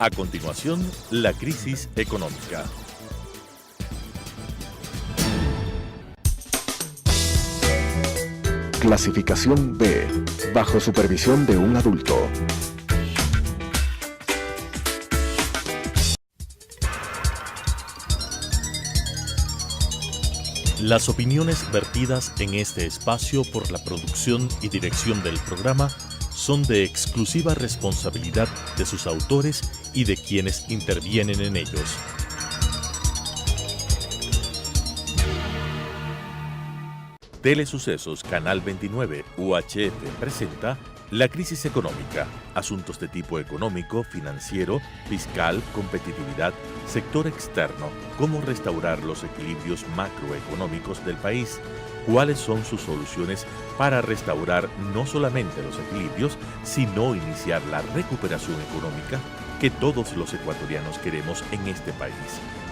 A continuación, la crisis económica. Clasificación B, bajo supervisión de un adulto. Las opiniones vertidas en este espacio por la producción y dirección del programa son de exclusiva responsabilidad de sus autores y de quienes intervienen en ellos. Telesucesos Canal 29 UHF presenta La crisis económica, asuntos de tipo económico, financiero, fiscal, competitividad, sector externo, cómo restaurar los equilibrios macroeconómicos del país, cuáles son sus soluciones para restaurar no solamente los equilibrios, sino iniciar la recuperación económica que todos los ecuatorianos queremos en este país,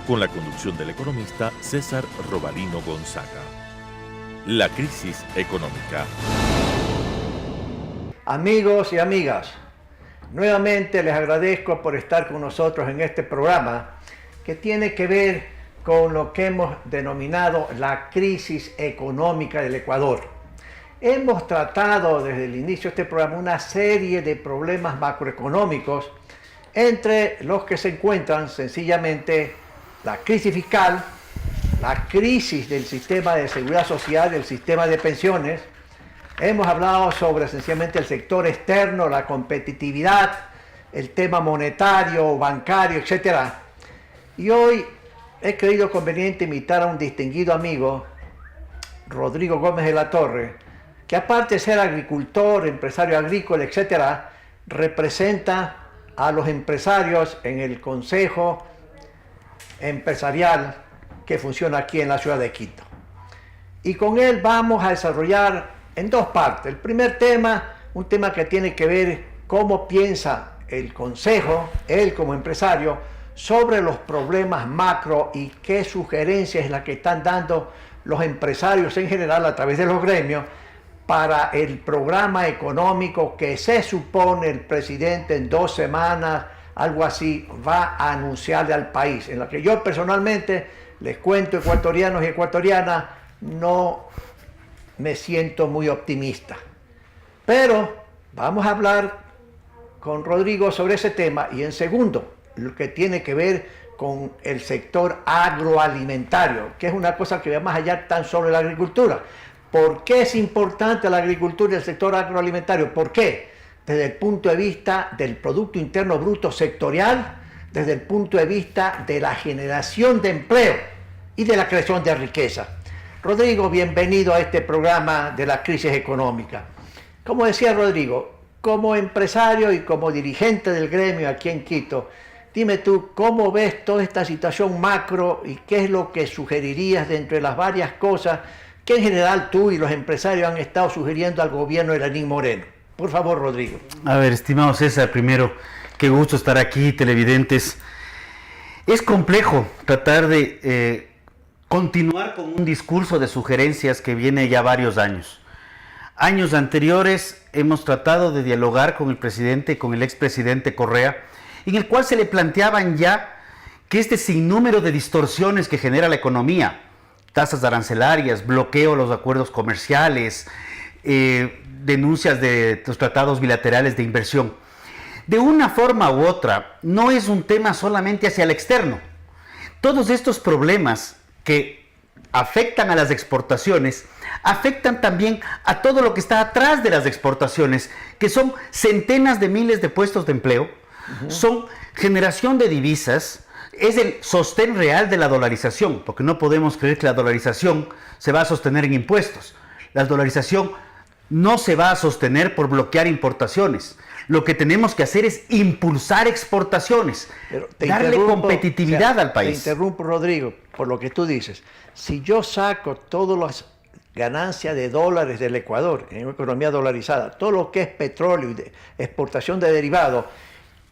con la conducción del economista César Robalino Gonzaga. La crisis económica. Amigos y amigas, nuevamente les agradezco por estar con nosotros en este programa que tiene que ver con lo que hemos denominado la crisis económica del Ecuador. Hemos tratado desde el inicio de este programa una serie de problemas macroeconómicos, entre los que se encuentran sencillamente la crisis fiscal, la crisis del sistema de seguridad social, del sistema de pensiones. Hemos hablado sobre esencialmente el sector externo, la competitividad, el tema monetario, bancario, etc. Y hoy he creído conveniente invitar a un distinguido amigo, Rodrigo Gómez de la Torre, que aparte de ser agricultor, empresario agrícola, etc., representa a los empresarios en el Consejo Empresarial que funciona aquí en la ciudad de Quito. Y con él vamos a desarrollar en dos partes. El primer tema, un tema que tiene que ver cómo piensa el Consejo, él como empresario, sobre los problemas macro y qué sugerencias es la que están dando los empresarios en general a través de los gremios para el programa económico que se supone el presidente en 2 semanas, algo así, va a anunciarle al país, en la que yo personalmente les cuento, ecuatorianos y ecuatorianas, no me siento muy optimista. Pero vamos a hablar con Rodrigo sobre ese tema y en segundo, lo que tiene que ver con el sector agroalimentario, que es una cosa que va más allá tan solo de la agricultura. ¿Por qué es importante la agricultura y el sector agroalimentario? ¿Por qué? Desde el punto de vista del Producto Interno Bruto sectorial, desde el punto de vista de la generación de empleo y de la creación de riqueza. Rodrigo, bienvenido a este programa de la crisis económica. Como decía Rodrigo, como empresario y como dirigente del gremio aquí en Quito, dime tú, ¿cómo ves toda esta situación macro y qué es lo que sugerirías dentro de las varias cosas que en general tú y los empresarios han estado sugiriendo al gobierno de Lenín Moreno? Por favor, Rodrigo. A ver, estimado César, primero, qué gusto estar aquí, televidentes. Es complejo tratar de continuar con un discurso de sugerencias que viene ya varios años. Años anteriores hemos tratado de dialogar con el presidente, con el expresidente Correa, en el cual se le planteaban ya que este sinnúmero de distorsiones que genera la economía, tasas arancelarias, bloqueo a los acuerdos comerciales, denuncias de los tratados bilaterales de inversión, de una forma u otra, no es un tema solamente hacia el externo. Todos estos problemas que afectan a las exportaciones, afectan también a todo lo que está atrás de las exportaciones, que son centenas de miles de puestos de empleo, son generación de divisas, es el sostén real de la dolarización, porque no podemos creer que la dolarización se va a sostener en impuestos. La dolarización no se va a sostener por bloquear importaciones. Lo que tenemos que hacer es impulsar exportaciones, darle competitividad al país. Te interrumpo, Rodrigo, por lo que tú dices. Si yo saco todas las ganancias de dólares del Ecuador, en una economía dolarizada, todo lo que es petróleo y de exportación de derivados,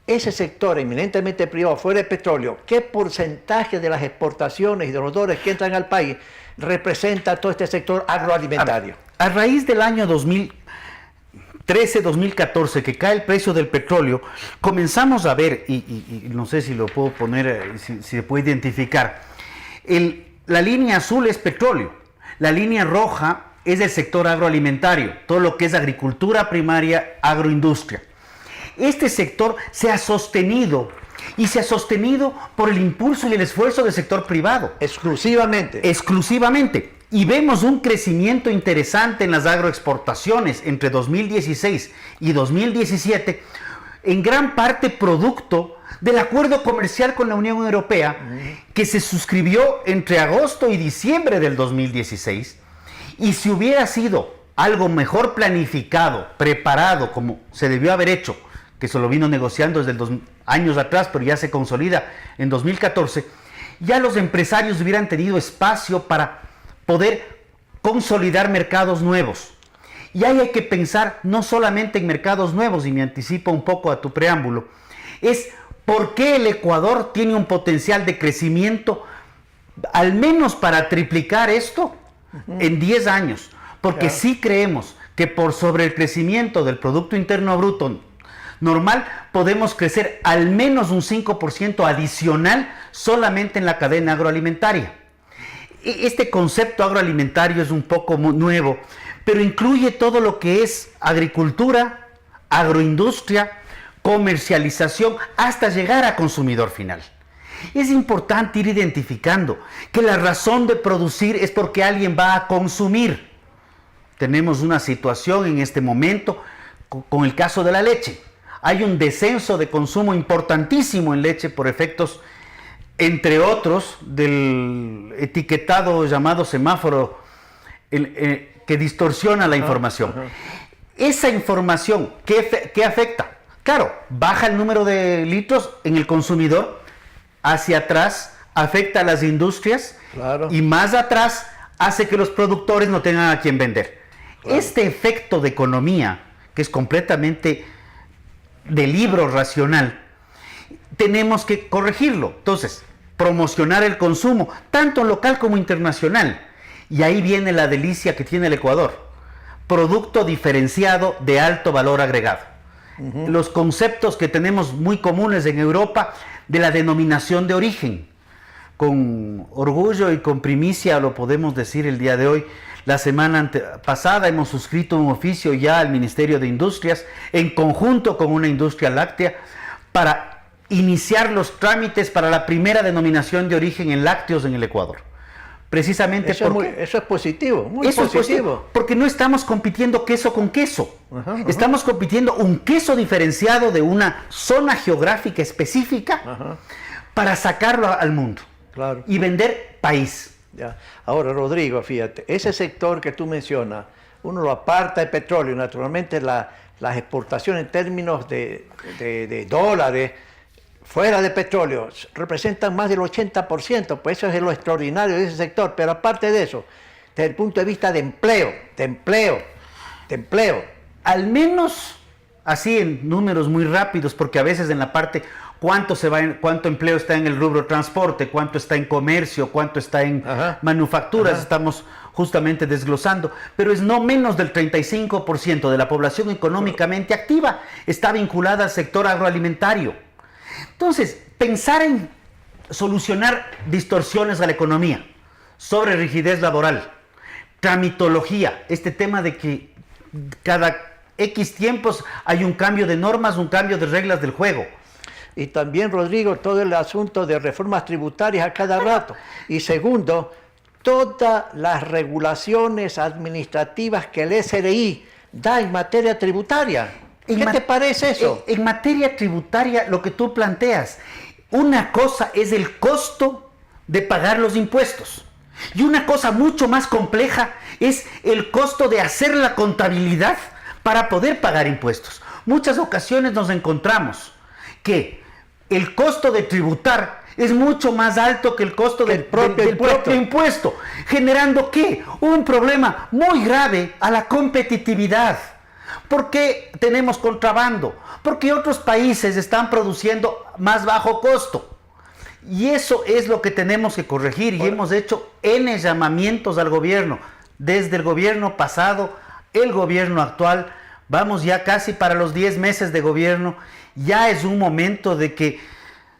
ese sector eminentemente privado, fuera de petróleo, ¿qué porcentaje de las exportaciones y de los dólares que entran al país representa todo este sector agroalimentario? A raíz del año 2000, 2013-2014, que cae el precio del petróleo, comenzamos a ver, y no sé si lo puedo poner, si se puede identificar, la línea azul es petróleo, la línea roja es el sector agroalimentario, todo lo que es agricultura primaria, agroindustria. Este sector se ha sostenido, y se ha sostenido por el impulso y el esfuerzo del sector privado. Exclusivamente. Exclusivamente. Y vemos un crecimiento interesante en las agroexportaciones entre 2016 y 2017, en gran parte producto del acuerdo comercial con la Unión Europea, que se suscribió entre agosto y diciembre del 2016, y si hubiera sido algo mejor planificado, preparado, como se debió haber hecho, que se lo vino negociando desde años atrás, pero ya se consolida en 2014, ya los empresarios hubieran tenido espacio para poder consolidar mercados nuevos. Y ahí hay que pensar no solamente en mercados nuevos, y me anticipo un poco a tu preámbulo, es por qué el Ecuador tiene un potencial de crecimiento al menos para triplicar esto en 10 años. Porque Claro. sí creemos que por sobre el crecimiento del Producto Interno Bruto normal podemos crecer al menos un 5% adicional solamente en la cadena agroalimentaria. Este concepto agroalimentario es un poco nuevo, pero incluye todo lo que es agricultura, agroindustria, comercialización, hasta llegar a consumidor final. Es importante ir identificando que la razón de producir es porque alguien va a consumir. Tenemos una situación en este momento con el caso de la leche. Hay un descenso de consumo importantísimo en leche por efectos, entre otros, del etiquetado llamado semáforo, que distorsiona la información. Esa información, ¿qué afecta? Claro, baja el número de litros en el consumidor, hacia atrás afecta a las industrias, Claro. y más atrás hace que los productores no tengan a quién vender. Claro. Este efecto de economía, que es completamente de libro racional, tenemos que corregirlo. Entonces, promocionar el consumo, tanto local como internacional. Y ahí viene la delicia que tiene el Ecuador. Producto diferenciado de alto valor agregado. Los conceptos que tenemos muy comunes en Europa de la denominación de origen. Con orgullo y con primicia lo podemos decir el día de hoy. La semana pasada hemos suscrito un oficio ya al Ministerio de Industrias en conjunto con una industria láctea para iniciar los trámites para la primera denominación de origen en lácteos en el Ecuador. Precisamente Eso porque es positivo, muy eso es positivo. positivo, porque no estamos compitiendo queso con queso. Estamos compitiendo un queso diferenciado de una zona geográfica específica para sacarlo al mundo. Claro. Y vender país. Ya. Ahora, Rodrigo, fíjate, ese sector que tú mencionas, uno lo aparta de petróleo, naturalmente las exportaciones en términos de dólares fuera de petróleo representan más del 80%, pues eso es lo extraordinario de ese sector, pero aparte de eso, desde el punto de vista de empleo, Al menos así en números muy rápidos, porque a veces en la parte cuánto empleo está en el rubro transporte, cuánto está en comercio, cuánto está en manufacturas, estamos justamente desglosando, pero es no menos del 35% de la población económicamente activa está vinculada al sector agroalimentario. Entonces, pensar en solucionar distorsiones a la economía, sobre rigidez laboral, tramitología, este tema de que cada X tiempos hay un cambio de normas, un cambio de reglas del juego. Y también, Rodrigo, todo el asunto de reformas tributarias a cada rato. Y segundo, todas las regulaciones administrativas que el SRI da en materia tributaria. ¿Qué te parece eso? En materia tributaria, lo que tú planteas, una cosa es el costo de pagar los impuestos. Y una cosa mucho más compleja es el costo de hacer la contabilidad para poder pagar impuestos. Muchas ocasiones nos encontramos que el costo de tributar es mucho más alto que el costo del propio impuesto, generando ¿qué? Un problema muy grave a la competitividad. ¿Por qué tenemos contrabando? Porque otros países están produciendo más bajo costo. Y eso es lo que tenemos que corregir, y hemos hecho N llamamientos al gobierno, desde el gobierno pasado, el gobierno actual, vamos ya casi para los 10 meses de gobierno, ya es un momento de que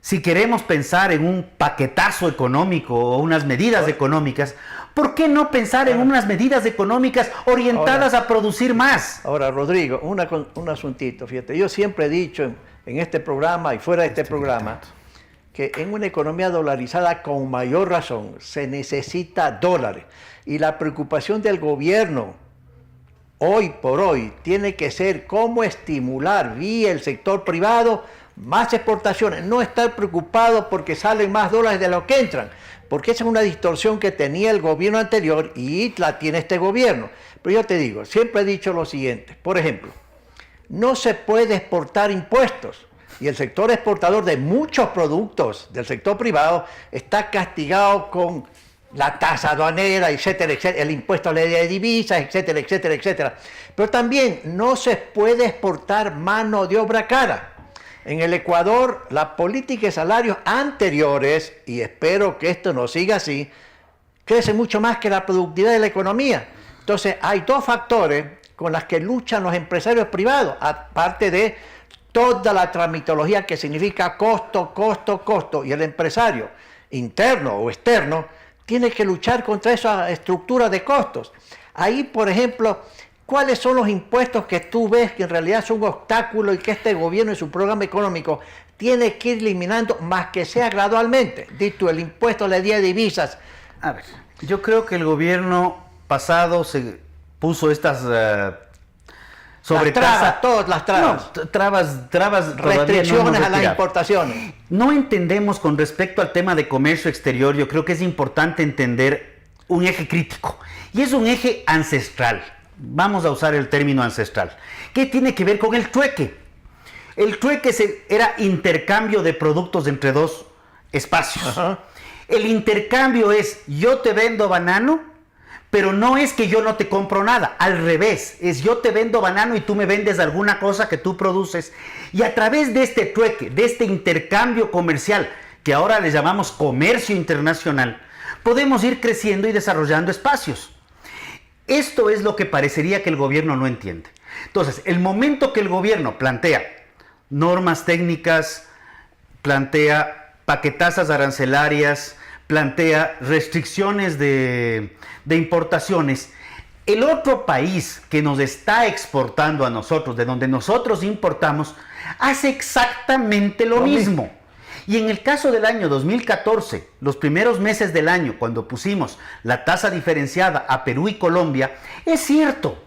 si queremos pensar en un paquetazo económico o unas medidas económicas, ¿por qué no pensar en unas medidas económicas orientadas a producir más? Ahora, Rodrigo, un asuntito, fíjate, yo siempre he dicho en este programa y fuera de este programa que en una economía dolarizada con mayor razón se necesita dólares y la preocupación del gobierno hoy por hoy tiene que ser cómo estimular vía el sector privado más exportaciones, no estar preocupado porque salen más dólares de lo que entran, porque esa es una distorsión que tenía el gobierno anterior y la tiene este gobierno. Pero yo te digo, siempre he dicho lo siguiente, por ejemplo, no se puede exportar impuestos y el sector exportador de muchos productos del sector privado está castigado con la tasa aduanera, etcétera, etcétera, el impuesto a la ley de divisas, etcétera, etcétera, etcétera. Pero también no se puede exportar mano de obra cara. En el Ecuador, la política de salarios anteriores, y espero que esto no siga así, crece mucho más que la productividad de la economía. Entonces, hay dos factores con los que luchan los empresarios privados, aparte de toda la tramitología que significa costo, costo, costo, y el empresario interno o externo tiene que luchar contra esa estructura de costos. Ahí, por ejemplo, ¿cuáles son los impuestos que tú ves que en realidad son un obstáculo y que este gobierno en su programa económico tiene que ir eliminando, más que sea gradualmente? Dito el impuesto a la ley de divisas. A ver, yo creo que el gobierno pasado se puso estas sobretasa, todas las trabas. No, trabas restricciones a las importaciones. No entendemos con respecto al tema de comercio exterior, yo creo que es importante entender un eje crítico, y es un eje ancestral. Vamos a usar el término ancestral, que tiene que ver con el trueque. El trueque era intercambio de productos entre dos espacios. Ajá. El intercambio es, yo te vendo banano, pero no es que yo no te compro nada, al revés, es yo te vendo banano y tú me vendes alguna cosa que tú produces. Y a través de este trueque, de este intercambio comercial, que ahora le llamamos comercio internacional, podemos ir creciendo y desarrollando espacios. Esto es lo que parecería que el gobierno no entiende. Entonces, el momento que el gobierno plantea normas técnicas, plantea paquetazas arancelarias, plantea restricciones de importaciones, el otro país que nos está exportando a nosotros, de donde nosotros importamos, hace exactamente lo mismo. Y en el caso del año 2014, los primeros meses del año, cuando pusimos la tasa diferenciada a Perú y Colombia, es cierto,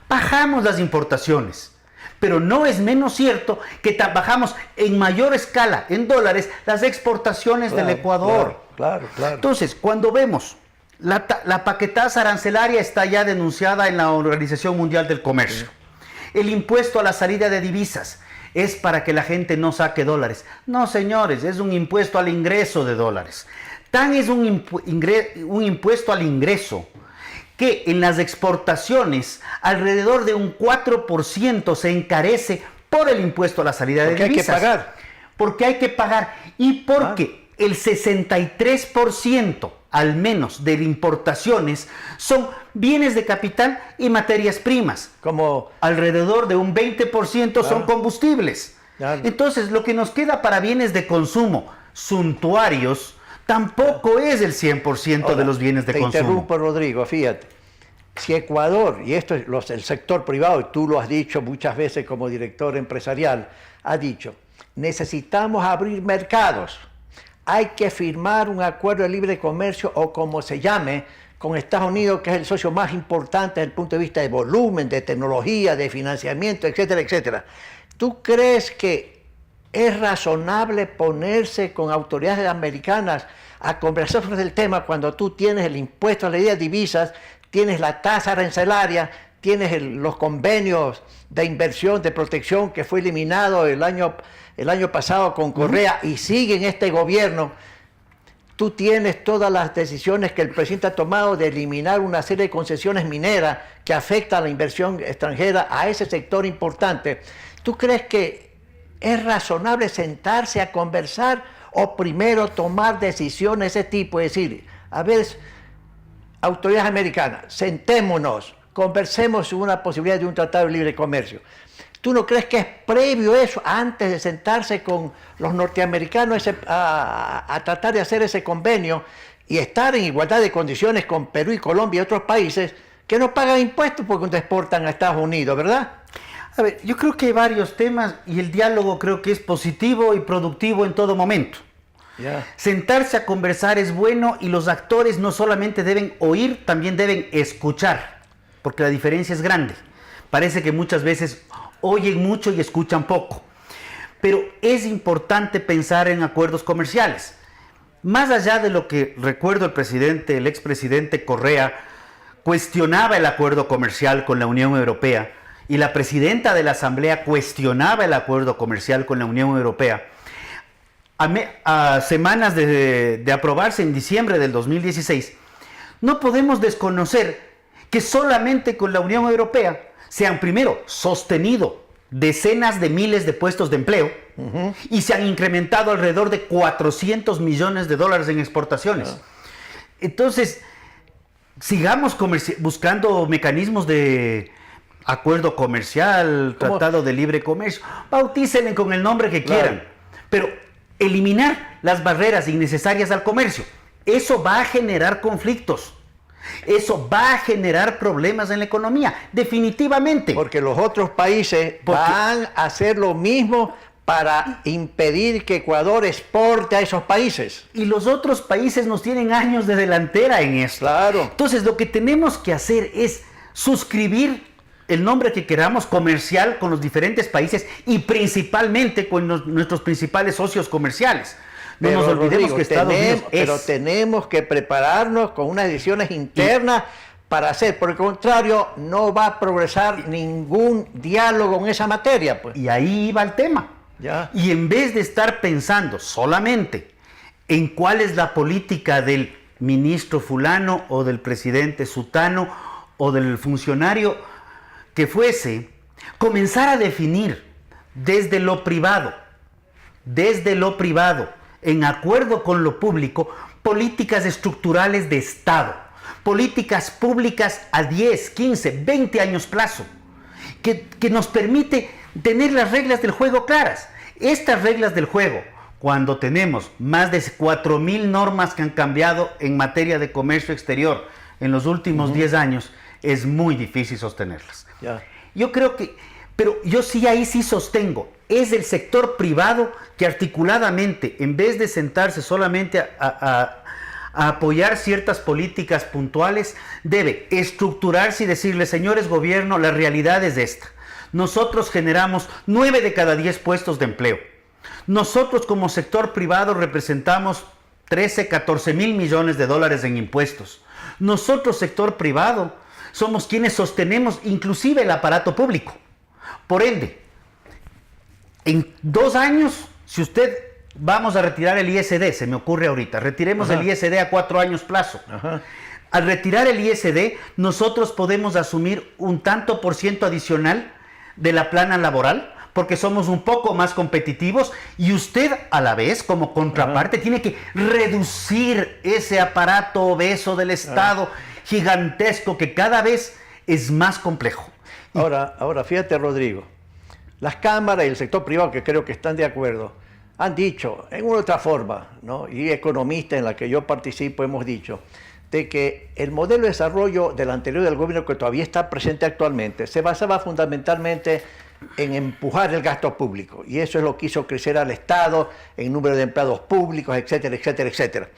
bajamos las importaciones, pero no es menos cierto que bajamos en mayor escala, en dólares, las exportaciones del Ecuador. Claro. Entonces, cuando vemos la paquetaza arancelaria está ya denunciada en la Organización Mundial del Comercio. El impuesto a la salida de divisas es para que la gente no saque dólares. No, señores, es un impuesto al ingreso de dólares. Tan es un impuesto al ingreso que en las exportaciones alrededor de un 4% se encarece por el impuesto a la salida de divisas. Porque hay que pagar. Porque hay que pagar y porque el 63% al menos de importaciones son bienes de capital y materias primas. Como alrededor de un 20% son combustibles. Claro. Entonces, lo que nos queda para bienes de consumo suntuarios tampoco es el 100% de los bienes de consumo. Te interrumpo, Rodrigo, fíjate. Si Ecuador, y esto es el sector privado, y tú lo has dicho muchas veces como director empresarial, ha dicho, necesitamos abrir mercados. Hay que firmar un acuerdo de libre comercio o como se llame con Estados Unidos, que es el socio más importante desde el punto de vista de volumen, de tecnología, de financiamiento, etcétera, etcétera. ¿Tú crees que es razonable ponerse con autoridades americanas a conversar sobre el tema cuando tú tienes el impuesto a la ley de divisas, tienes la tasa arancelaria, tienes los convenios de inversión, de protección que fue eliminado el año pasado con Correa y sigue en este gobierno? Tú tienes todas las decisiones que el presidente ha tomado de eliminar una serie de concesiones mineras que afectan a la inversión extranjera a ese sector importante. ¿Tú crees que es razonable sentarse a conversar o primero tomar decisiones de ese tipo? Es decir, a ver, autoridades americanas, sentémonos, conversemos sobre una posibilidad de un tratado de libre comercio. ¿Tú no crees que es previo eso, antes de sentarse con los norteamericanos a tratar de hacer ese convenio y estar en igualdad de condiciones con Perú y Colombia y otros países que no pagan impuestos porque exportan a Estados Unidos, ¿verdad? A ver, yo creo que hay varios temas y el diálogo creo que es positivo y productivo en todo momento. Ya. Sentarse a conversar es bueno y los actores no solamente deben oír, también deben escuchar, porque la diferencia es grande. Parece que muchas veces oyen mucho y escuchan poco, pero es importante pensar en acuerdos comerciales. Más allá de lo que recuerdo el expresidente Correa cuestionaba el acuerdo comercial con la Unión Europea y la presidenta de la Asamblea cuestionaba el acuerdo comercial con la Unión Europea, a semanas de aprobarse en diciembre del 2016, no podemos desconocer que solamente con la Unión Europea se han primero sostenido decenas de miles de puestos de empleo y se han incrementado alrededor de 400 millones de dólares en exportaciones. Entonces, sigamos buscando mecanismos de acuerdo comercial, tratado de libre comercio, bautícenle con el nombre que quieran, pero eliminar las barreras innecesarias al comercio, eso va a generar conflictos. Eso va a generar problemas en la economía, definitivamente. Porque los otros países van a hacer lo mismo para impedir que Ecuador exporte a esos países. Y los otros países nos tienen años de delantera en esto. Claro. Entonces, lo que tenemos que hacer es suscribir el nombre que queramos comercial con los diferentes países y principalmente con nuestros principales socios comerciales. No nos olvidemos, Rodrigo, que Estados Unidos pero tenemos que prepararnos con unas decisiones internas para hacer, por el contrario, no va a progresar ningún diálogo en esa materia. Pues. Y ahí iba el tema. Ya. Y en vez de estar pensando solamente en cuál es la política del ministro fulano o del presidente sutano o del funcionario que fuese, comenzar a definir desde lo privado, en acuerdo con lo público, políticas estructurales de Estado, políticas públicas a 10, 15, 20 años plazo, que nos permite tener las reglas del juego claras. Estas reglas del juego, cuando tenemos más de 4.000 normas que han cambiado en materia de comercio exterior en los últimos 10 años, es muy difícil sostenerlas. Ya. Yo creo que, pero yo sí ahí sí sostengo, es el sector privado que articuladamente, en vez de sentarse solamente a apoyar ciertas políticas puntuales, debe estructurarse y decirle, señores gobierno, la realidad es esta. Nosotros generamos 9 de cada 10 puestos de empleo. Nosotros como sector privado representamos 13, 14 mil millones de dólares en impuestos. Nosotros, sector privado, somos quienes sostenemos inclusive el aparato público. Por ende, en 2 años, si usted vamos a retirar el ISD, se me ocurre ahorita, retiremos el ISD a 4 años plazo. Al retirar el ISD, nosotros podemos asumir un tanto por ciento adicional de la plana laboral, porque somos un poco más competitivos y usted a la vez como contraparte tiene que reducir ese aparato obeso del Estado gigantesco que cada vez es más complejo. Ahora, fíjate, Rodrigo, las cámaras y el sector privado, que creo que están de acuerdo, han dicho, en una u otra forma, ¿no? Y economistas en la que yo participo hemos dicho, de que el modelo de desarrollo del anterior del gobierno, que todavía está presente actualmente, se basaba fundamentalmente en empujar el gasto público. Y eso es lo que hizo crecer al Estado, en número de empleados públicos, etcétera, etcétera, etcétera.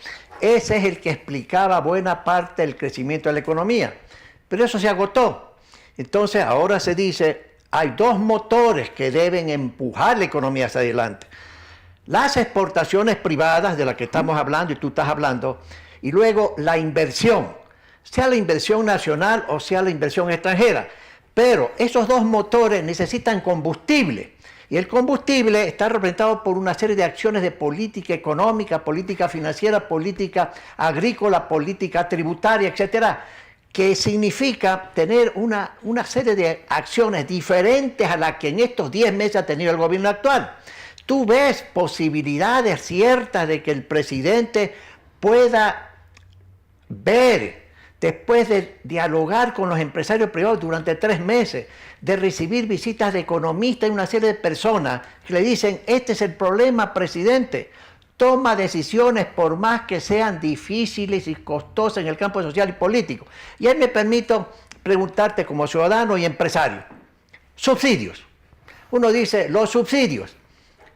Ese es el que explicaba buena parte del crecimiento de la economía. Pero eso se agotó. Entonces ahora se dice, hay 2 motores que deben empujar la economía hacia adelante. Las exportaciones privadas, de las que estamos hablando y tú estás hablando, y luego la inversión, sea la inversión nacional o sea la inversión extranjera. Pero esos 2 motores necesitan combustible. Y el combustible está representado por una serie de acciones de política económica, política financiera, política agrícola, política tributaria, etcétera, que significa tener una serie de acciones diferentes a las que en estos 10 meses ha tenido el gobierno actual. ¿Tú ves posibilidades ciertas de que el presidente pueda ver después de dialogar con los empresarios privados durante 3 meses, de recibir visitas de economistas y una serie de personas que le dicen, este es el problema, presidente, toma decisiones por más que sean difíciles y costosas en el campo social y político. Y ahí me permito preguntarte como ciudadano y empresario, subsidios. Uno dice, los subsidios,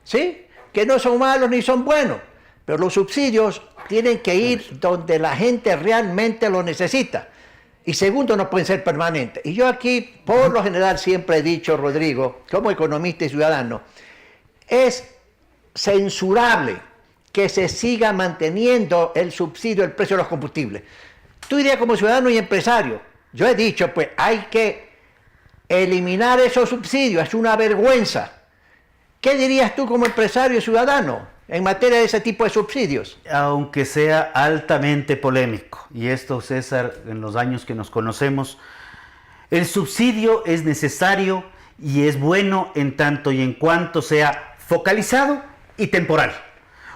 ¿sí? Que no son malos ni son buenos, pero los subsidios tienen que ir donde la gente realmente lo necesita. Y segundo, no pueden ser permanentes. Y yo aquí, por lo general, siempre he dicho, Rodrigo, como economista y ciudadano, es censurable que se siga manteniendo el subsidio del precio de los combustibles. Tú dirías como ciudadano y empresario, yo he dicho, pues hay que eliminar esos subsidios, es una vergüenza. ¿Qué dirías tú como empresario y ciudadano en materia de ese tipo de subsidios? Aunque sea altamente polémico, y esto, César, en los años que nos conocemos, el subsidio es necesario y es bueno en tanto y en cuanto sea focalizado y temporal.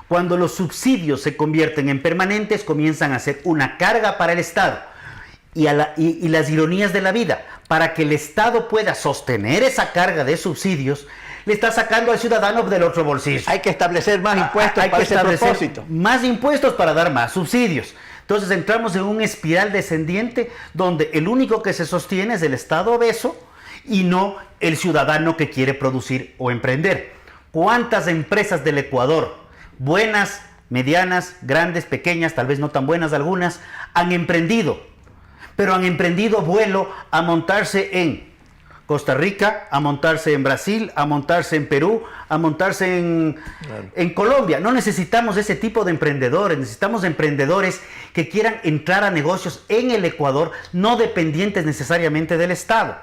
Cuando los subsidios se convierten en permanentes, comienzan a ser una carga para el Estado. Y las ironías de la vida, para que el Estado pueda sostener esa carga de subsidios, le está sacando al ciudadano del otro bolsillo. Hay que establecer más impuestos para ese propósito. Más impuestos para dar más subsidios. Entonces entramos en una espiral descendiente donde el único que se sostiene es el Estado obeso y no el ciudadano que quiere producir o emprender. ¿Cuántas empresas del Ecuador, buenas, medianas, grandes, pequeñas, tal vez no tan buenas algunas, han emprendido? Pero han emprendido vuelo a montarse en Costa Rica, a montarse en Brasil, a montarse en Perú, a montarse en Colombia. No necesitamos ese tipo de emprendedores, necesitamos emprendedores que quieran entrar a negocios en el Ecuador, no dependientes necesariamente del Estado.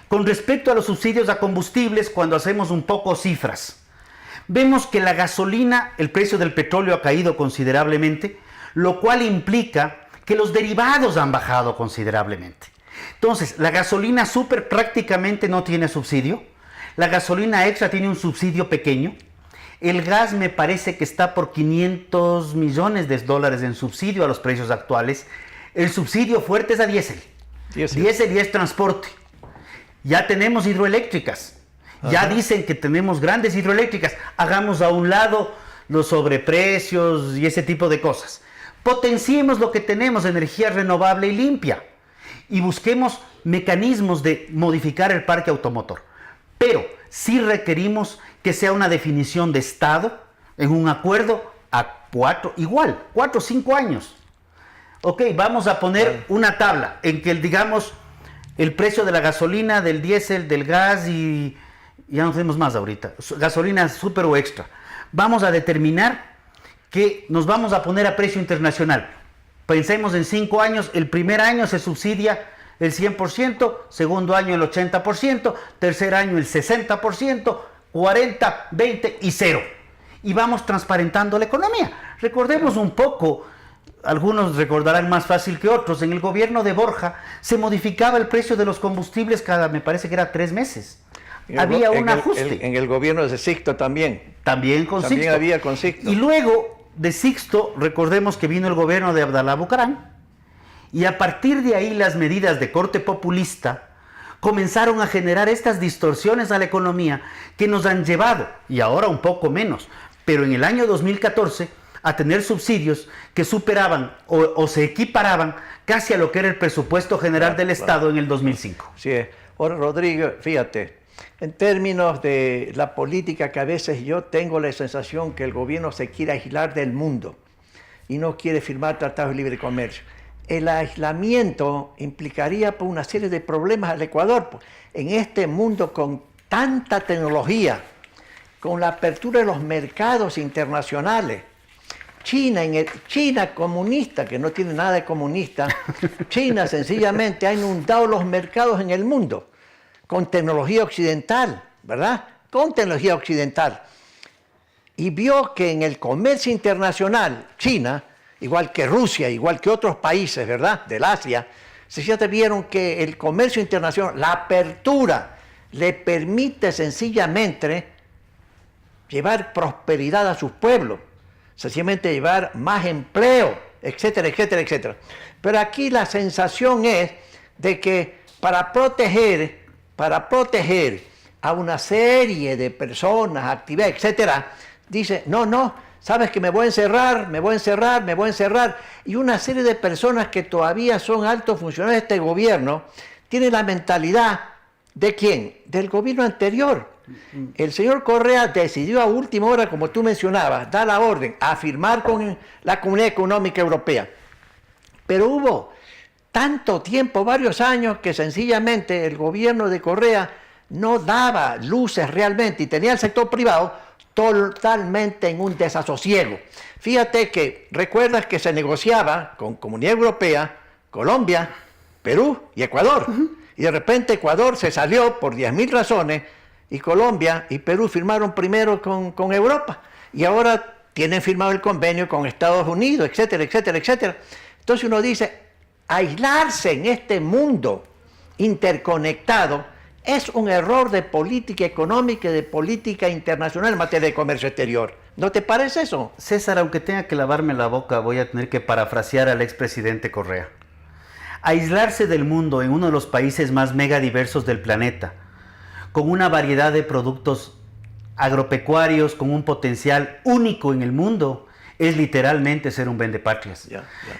Con respecto a los subsidios a combustibles, cuando hacemos un poco cifras, vemos que la gasolina, el precio del petróleo ha caído considerablemente, lo cual implica que los derivados han bajado considerablemente. Entonces, la gasolina super prácticamente no tiene subsidio, la gasolina extra tiene un subsidio pequeño, el gas me parece que está por 500 millones de dólares en subsidio a los precios actuales, el subsidio fuerte es a diésel, diésel y es transporte. Ya tenemos hidroeléctricas, ya dicen que tenemos grandes hidroeléctricas, hagamos a un lado los sobreprecios y ese tipo de cosas. Potenciemos lo que tenemos, energía renovable y limpia, y busquemos mecanismos de modificar el parque automotor. Pero sí requerimos que sea una definición de Estado en un acuerdo a 4 o 5 años. Ok, vamos a poner una tabla en que, digamos, el precio de la gasolina, del diésel, del gas y ya no tenemos más ahorita, gasolina super o extra. Vamos a determinar que nos vamos a poner a precio internacional. Pensemos en 5 años, el primer año se subsidia el 100%, segundo año el 80%, tercer año el 60%, 40, 20 y 0. Y vamos transparentando la economía. Recordemos un poco, algunos recordarán más fácil que otros, en el gobierno de Borja se modificaba el precio de los combustibles cada, me parece que era 3 meses. Había un ajuste. En el gobierno de Sixto también. También con Sixto. También había con Sixto. Y luego de Sixto, recordemos que vino el gobierno de Abdalá Bucaram, y a partir de ahí las medidas de corte populista comenzaron a generar estas distorsiones a la economía que nos han llevado, y ahora un poco menos, pero en el año 2014, a tener subsidios que superaban o se equiparaban casi a lo que era el presupuesto general del Estado en el 2005. Sí, ahora Rodrigo, fíjate, en términos de la política, que a veces yo tengo la sensación que el gobierno se quiere aislar del mundo y no quiere firmar tratados de libre comercio. El aislamiento implicaría pues, una serie de problemas al Ecuador. Pues, en este mundo con tanta tecnología, con la apertura de los mercados internacionales, China comunista, que no tiene nada de comunista, China sencillamente ha inundado los mercados en el mundo con tecnología occidental, ¿verdad? Con tecnología occidental. Y vio que en el comercio internacional, China, igual que Rusia, igual que otros países, ¿verdad?, del Asia, se vieron que el comercio internacional, la apertura, le permite sencillamente llevar prosperidad a sus pueblos, sencillamente llevar más empleo, etcétera, etcétera, etcétera. Pero aquí la sensación es de que para proteger a una serie de personas, actividades, etcétera, dice, no, sabes que me voy a encerrar, y una serie de personas que todavía son altos funcionarios de este gobierno tienen la mentalidad ¿de quién? Del gobierno anterior. El señor Correa decidió a última hora, como tú mencionabas, dar la orden a firmar con la Comunidad Económica Europea. Pero hubo tanto tiempo, varios años, que sencillamente el gobierno de Correa no daba luces realmente y tenía el sector privado totalmente en un desasosiego. Fíjate que recuerdas que se negociaba con Comunidad Europea, Colombia, Perú y Ecuador. Y de repente Ecuador se salió por 10.000 razones y Colombia y Perú firmaron primero con Europa. Y ahora tienen firmado el convenio con Estados Unidos, etcétera, etcétera, etcétera. Entonces uno dice, aislarse en este mundo interconectado es un error de política económica y de política internacional en materia de comercio exterior. ¿No te parece eso? César, aunque tenga que lavarme la boca, voy a tener que parafrasear al expresidente Correa. Aislarse del mundo en uno de los países más megadiversos del planeta, con una variedad de productos agropecuarios, con un potencial único en el mundo, es literalmente ser un vendepatrias.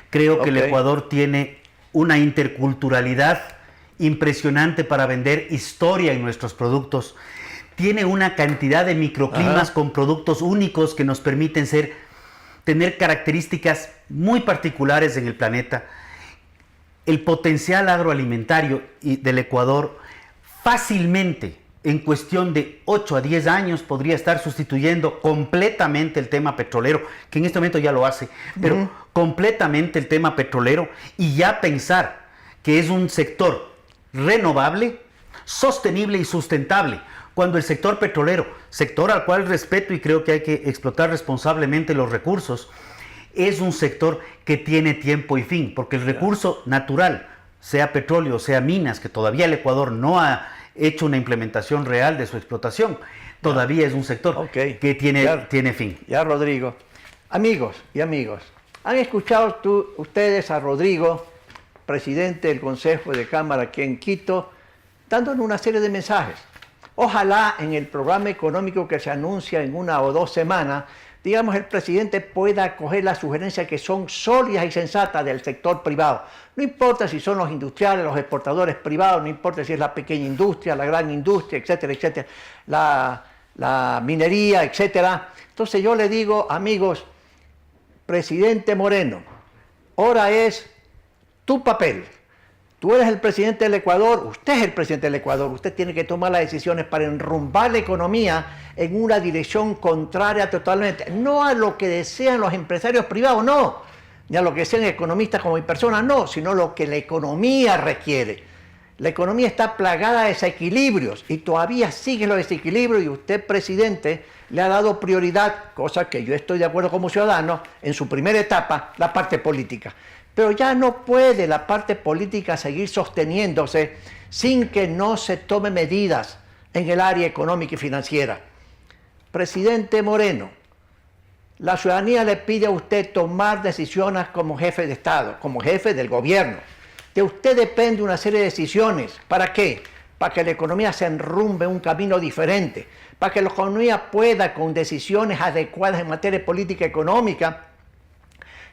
Creo que el Ecuador tiene una interculturalidad impresionante para vender historia en nuestros productos. Tiene una cantidad de microclimas con productos únicos que nos permiten tener características muy particulares en el planeta. El potencial agroalimentario del Ecuador fácilmente, en cuestión de 8 a 10 años, podría estar sustituyendo completamente el tema petrolero, que en este momento ya lo hace, pero completamente el tema petrolero, y ya pensar que es un sector renovable, sostenible y sustentable, cuando el sector petrolero, sector al cual respeto y creo que hay que explotar responsablemente los recursos, es un sector que tiene tiempo y fin, porque el recurso natural, sea petróleo, sea minas, que todavía el Ecuador no ha hecho una implementación real de su explotación, todavía es un sector que tiene fin. Ya, Rodrigo. Amigos y amigas, ¿han escuchado ustedes a Rodrigo, presidente del Consejo de Cámara aquí en Quito, dándonos una serie de mensajes? Ojalá en el programa económico que se anuncia en 1 o 2 semanas, digamos, el presidente pueda acoger las sugerencias que son sólidas y sensatas del sector privado. No importa si son los industriales, los exportadores privados, no importa si es la pequeña industria, la gran industria, etcétera, etcétera, la minería, etcétera. Entonces yo le digo, amigos, presidente Moreno, ahora es tu papel. Tú eres el presidente del Ecuador, usted es el presidente del Ecuador, usted tiene que tomar las decisiones para enrumbar la economía en una dirección contraria totalmente, no a lo que desean los empresarios privados, no, ni a lo que desean economistas como mi persona, no, sino lo que la economía requiere. La economía está plagada de desequilibrios y todavía siguen los desequilibrios y usted, presidente, le ha dado prioridad, cosa que yo estoy de acuerdo como ciudadano, en su primera etapa, la parte política. Pero ya no puede la parte política seguir sosteniéndose sin que no se tomen medidas en el área económica y financiera. Presidente Moreno, la ciudadanía le pide a usted tomar decisiones como jefe de Estado, como jefe del gobierno. De usted depende una serie de decisiones. ¿Para qué? Para que la economía se enrumbe en un camino diferente, para que la economía pueda, con decisiones adecuadas en materia de política económica,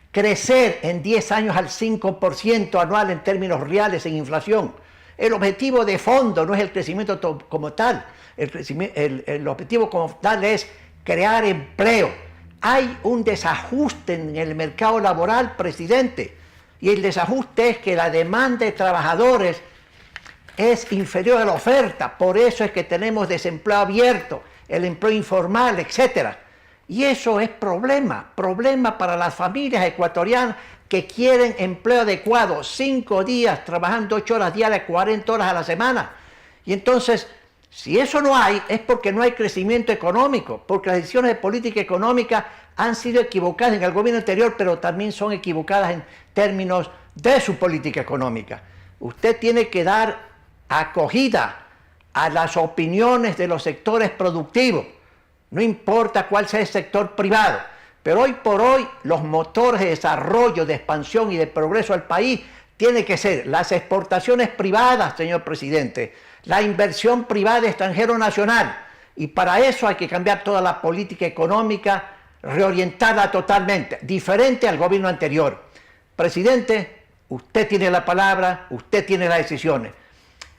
crecer en 10 años al 5% anual en términos reales en inflación. El objetivo de fondo no es el crecimiento como tal. El objetivo como tal es crear empleo. Hay un desajuste en el mercado laboral, presidente. Y el desajuste es que la demanda de trabajadores es inferior a la oferta. Por eso es que tenemos desempleo abierto, el empleo informal, etcétera. Y eso es problema para las familias ecuatorianas que quieren empleo adecuado, 5 días trabajando 8 horas diarias, 40 horas a la semana. Y entonces, si eso no hay, es porque no hay crecimiento económico, porque las decisiones de política económica han sido equivocadas en el gobierno anterior, pero también son equivocadas en términos de su política económica. Usted tiene que dar acogida a las opiniones de los sectores productivos. No importa cuál sea el sector privado, Pero hoy por hoy los motores de desarrollo, de expansión y de progreso del país tienen que ser las exportaciones privadas, señor presidente, la inversión privada de extranjero nacional. Y para eso hay que cambiar toda la política económica, reorientarla totalmente, diferente al gobierno anterior. Presidente, usted tiene la palabra, usted tiene las decisiones.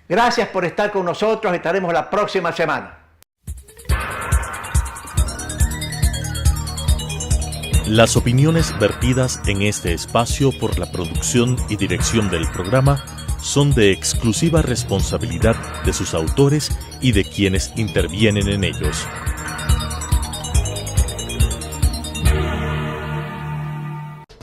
Gracias por estar con nosotros, estaremos la próxima semana. Las opiniones vertidas en este espacio por la producción y dirección del programa son de exclusiva responsabilidad de sus autores y de quienes intervienen en ellos.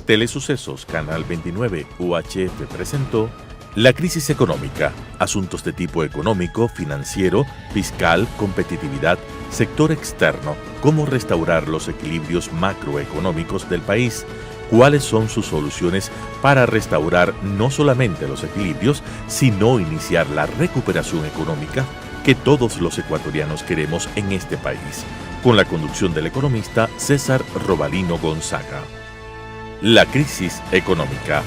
Telesucesos Canal 29 UHF presentó La crisis económica, asuntos de tipo económico, financiero, fiscal, competitividad, sector externo, cómo restaurar los equilibrios macroeconómicos del país, cuáles son sus soluciones para restaurar no solamente los equilibrios, sino iniciar la recuperación económica que todos los ecuatorianos queremos en este país, con la conducción del economista César Robalino Gonzaga. La crisis económica.